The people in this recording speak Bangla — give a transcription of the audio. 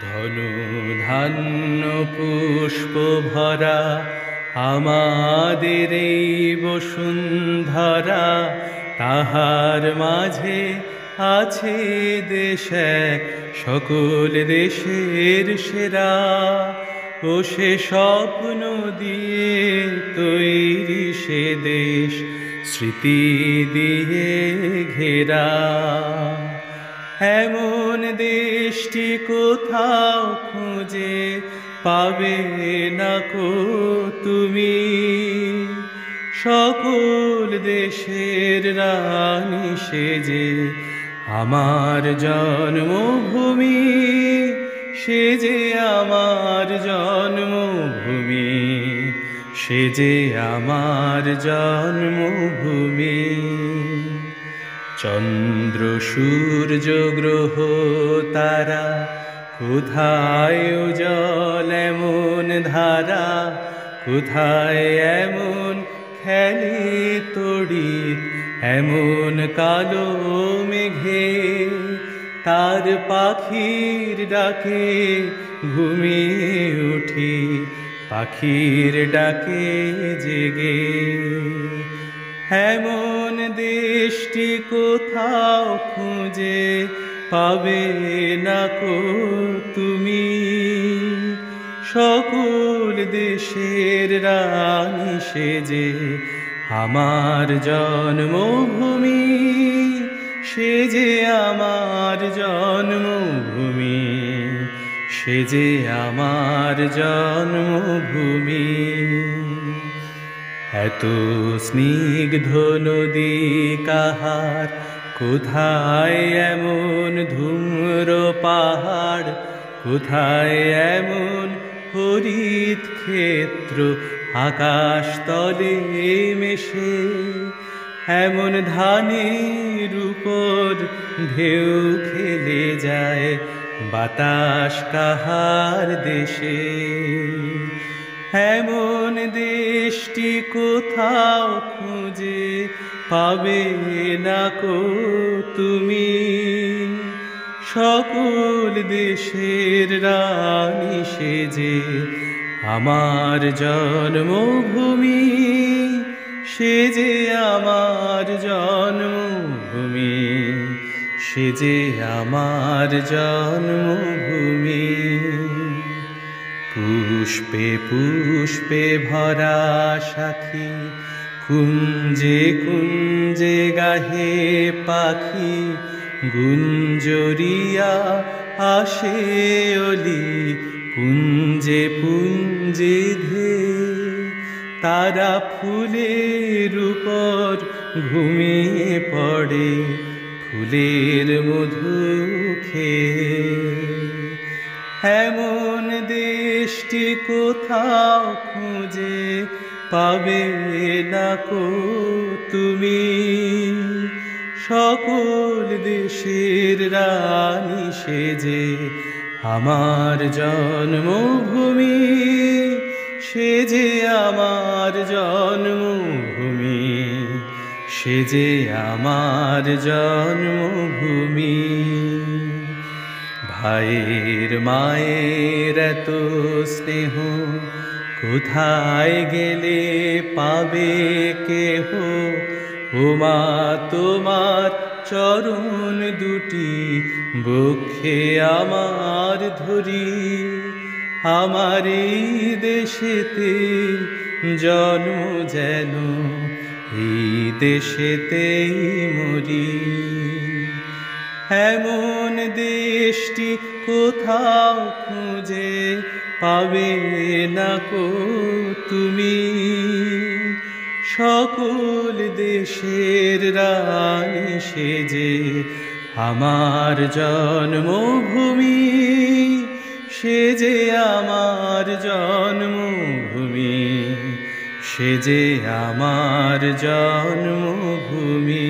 ধনু ধান্য পুষ্প ভরা আমাদের এই বসুন্ধরা, তাহার মাঝে আছে দেশ এক সকল দেশের সেরা। ও সে স্বপ্ন দিয়ে তৈরি সে দেশ, স্মৃতি দিয়ে ঘেরা। এমন দেশটি কোথাও খুঁজে পাবে না কো তুমি, সকল দেশের রানী সেজে আমার জন্মভূমি, সে যে আমার জন্মভূমি, সে যে আমার জন্মভূমি। চন্দ্র সূর্য গ্রহ তারা কোথায় উজ্জ্বল এমন ধারা, কোথায় এমন খেলে তড়িৎ এমন কালো মেঘে। তার পাখির ডাকে ঘুমিয়ে উঠি, পাখির ডাকে জেগে। এমন দেশটি কোথাও খুঁজে পাবে না কো তুমি, সকল দেশের রানী সেজে আমার জন্মভূমি, সে যে আমার জন্মভূমি, সে যে আমার জন্মভূমি। এত স্নিগ্ধ নদী কাহার, কোথায় এমন ধূম্র পাহাড়, কোথায় এমন হরিত ক্ষেত্র আকাশ তলে মেশে। এমন ধানের উপর ঢেউ খেলে যায় বাতাস কাহার দেশে। এমন দেশটি কোথাও খুঁজে পাবে না কো তুমি, সকল দেশের রানী সেজে আমার জন্মভূমি, সে যে আমার জন্মভূমি, সে যে আমার জন্মভূমি। পুষ্পে পুষ্পে ভরা সাখী, কুঞ্জে কুঞ্জে গাহে পাখি, গুঞ্জরিয়া আসে অলি পুঞ্জে পুঞ্জে ধে। তারা ফুলের উপর ঘুমিয়ে পড়ে, ফুলের মধু খেয়ে। এমন দেশটি কোথাও খুঁজে পাবে না কো তুমি, সকল দেশের রানী সেজে আমার জন্মভূমি, সে যে আমার জন্মভূমি, সে যে আমার জন্মভূমি। ভাইয়ের মায়ের এত স্নেহ, কোথায় গেলে পাবে কেহ। ও মা তোমার চরণ দুটি বক্ষে আমার ধরি, আমার এই দেশেতে জন্ম যেন এই দেশেতেই মরি। এমন দেশটি কোথাও খুঁজে পাবে না কো তুমি, সকল দেশের রানী সেজে আমার জন্মভূমি, সে যে আমার জন্মভূমি, সে যে আমার জন্মভূমি।